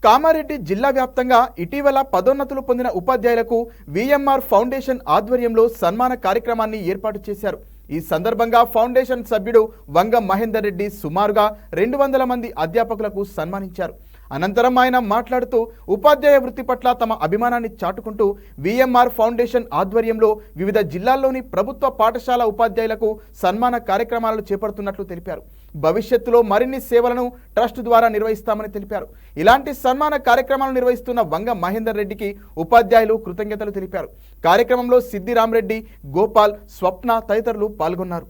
కామారెడ్డి జిల్లా వ్యాప్తంగా ఇటీవల పదోన్నతులు పొందిన ఉపాధ్యాయులకు విఎంఆర్ ఫౌండేషన్ ఆధ్వర్యంలో సన్మాన కార్యక్రమాన్ని ఏర్పాటు చేశారు. ఈ సందర్భంగా ఫౌండేషన్ సభ్యుడు వంగ మహేందర్ రెడ్డి సుమారుగా 200 మంది అధ్యాపకులకు సన్మానించారు. అనంతరం ఆయన మాట్లాడుతూ ఉపాధ్యాయ వృత్తి పట్ల తమ అభిమానాన్ని చాటుకుంటూ విఎంఆర్ ఫౌండేషన్ ఆధ్వర్యంలో వివిధ జిల్లాల్లోని ప్రభుత్వ పాఠశాల ఉపాధ్యాయులకు సన్మాన కార్యక్రమాలను చేపడుతున్నట్లు తెలిపారు. భవిష్యత్తులో మరిన్ని సేవలను ట్రస్ట్ ద్వారా నిర్వహిస్తామని తెలిపారు. ఇలాంటి సన్మాన కార్యక్రమాలను నిర్వహిస్తున్న వంగ మహేందర్ రెడ్డికి ఉపాధ్యాయులు కృతజ్ఞతలు తెలిపారు. కార్యక్రమంలో సిద్దిరామరెడ్డి, గోపాల్, స్వప్న తదితరులు పాల్గొన్నారు.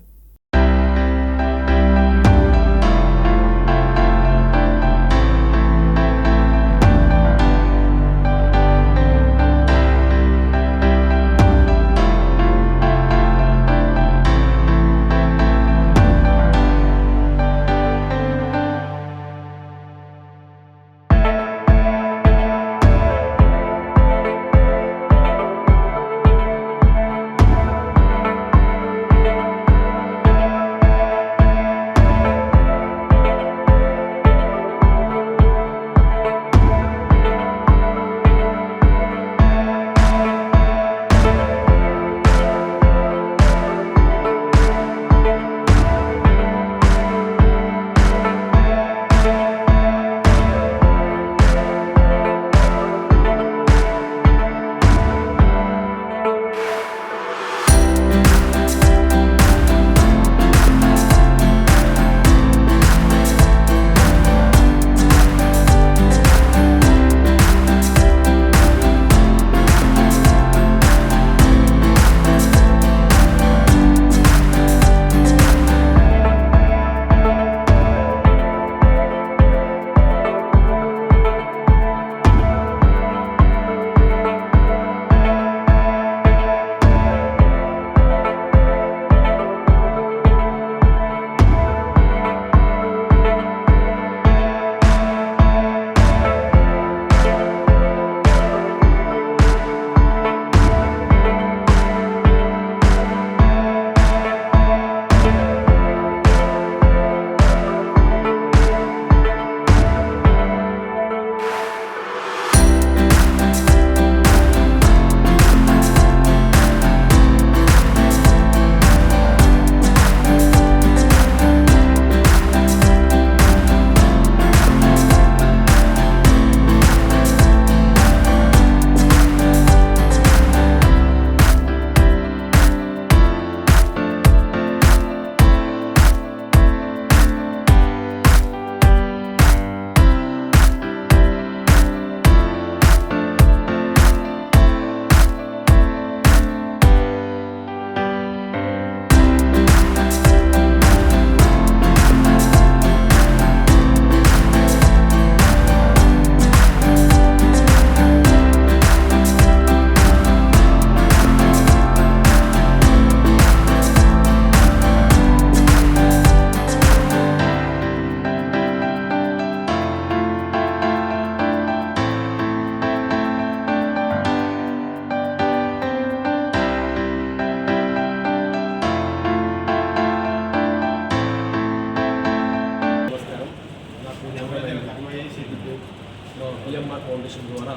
విఎంఆర్ ఫౌండేషన్ ద్వారా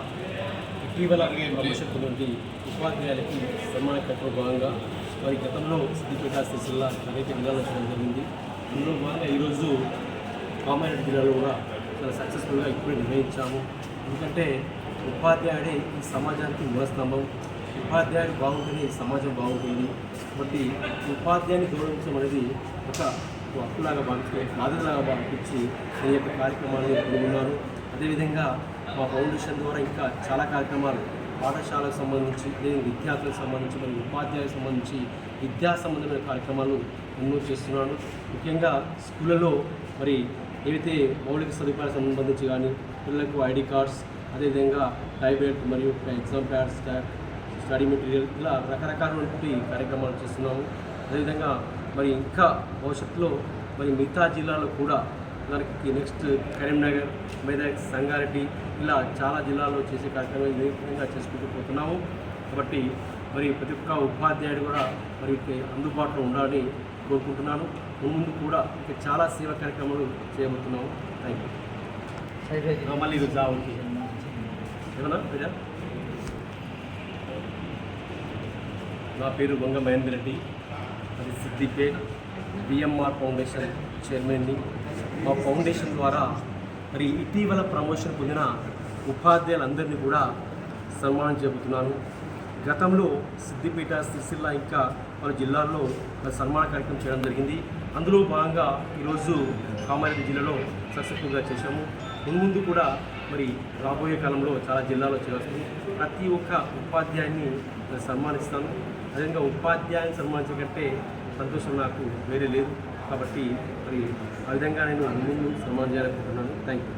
ఇటీవల ప్రమోషన్ నుండి ఉపాధ్యాయులకి సన్మాన కార్యక్రమంలో భాగంగా వారి గతంలో సిద్దిపేట సిరిసిల్ల అనేక జిల్లాలో చేయడం జరిగింది. అందులో భాగంగా ఈరోజు కామారెడ్డి జిల్లాలో కూడా చాలా సక్సెస్ఫుల్గా ఇప్పుడే నిర్వహించాము. ఎందుకంటే ఉపాధ్యాయుడే ఈ సమాజానికి మూలస్తంభం. ఉపాధ్యాయుడు బాగుంటుంది, ఈ సమాజం బాగుంటుంది. కాబట్టి ఉపాధ్యాయుని గౌరవించడం అనేది ఒక హక్కులాగా భావించి, బాధ్యతలాగా భావించి ఈ యొక్క కార్యక్రమాన్ని పాల్గొన్నారు. అదేవిధంగా మా ఫౌండేషన్ ద్వారా ఇంకా చాలా కార్యక్రమాలు పాఠశాలకు సంబంధించి, విద్యార్థులకు సంబంధించి, మరియు ఉపాధ్యాయులకు సంబంధించి విద్యా సంబంధమైన కార్యక్రమాలు ఎన్నో చేస్తున్నాను. ముఖ్యంగా స్కూళ్ళలో మరి ఏవైతే మౌలిక సదుపాయాలకు సంబంధించి కానీ పిల్లలకు ఐడి కార్డ్స్, అదేవిధంగా టైబ్లెట్ మరియు ఎగ్జామ్ ప్యాడ్స్, స్టడీ మెటీరియల్, ఇలా రకరకాలైనటువంటి కార్యక్రమాలు చేస్తున్నాము. అదేవిధంగా మరి ఇంకా భవిష్యత్తులో మరి మిగతా జిల్లాలో కూడా మనకి నెక్స్ట్ కరీంనగర్, మెదక్, సంగారెడ్డి ఇలా చాలా జిల్లాల్లో చేసే కార్యక్రమాలు ఈ విధంగా చేసుకుంటూ పోతున్నాము. కాబట్టి మరి ప్రతి ఒక్క ఉపాధ్యాయుడు కూడా మరి అందుబాటులో ఉండాలని కోరుకుంటున్నాను. ముందు కూడా చాలా సేవా కార్యక్రమాలు చేయబోతున్నాము. Thank you. మళ్ళీ ఇది ఓకే ఏమన్నా ప్రజా నా పేరు వంగ మహేందర్ రెడ్డి, అది సిద్దిపేట్ బిఎంఆర్ ఫౌండేషన్ చైర్మన్ని. మా ఫౌండేషన్ ద్వారా మరి ఇటీవల ప్రమోషన్ పొందిన ఉపాధ్యాయులందరినీ కూడా సన్మానం చెబుతున్నాను. గతంలో సిద్దిపేట, సిరిసిల్ల ఇంకా పలు జిల్లాల్లో సన్మాన కార్యక్రమం చేయడం జరిగింది. అందులో భాగంగా ఈరోజు కామారెడ్డి జిల్లాలో సక్సెస్ఫుల్గా చేశాము. ముందు కూడా మరి రాబోయే కాలంలో చాలా జిల్లాలో చేస్తుంది. ప్రతి ఒక్క ఉపాధ్యాయుని సన్మానిస్తాను. అదేవిధంగా ఉపాధ్యాయుని సన్మానించే కంటే సంతోషం నాకు వేరే లేదు. కాబట్టి మరి ఆ విధంగా నేను ముందు సన్మానం చేయాలనుకుంటున్నాను. Thank you.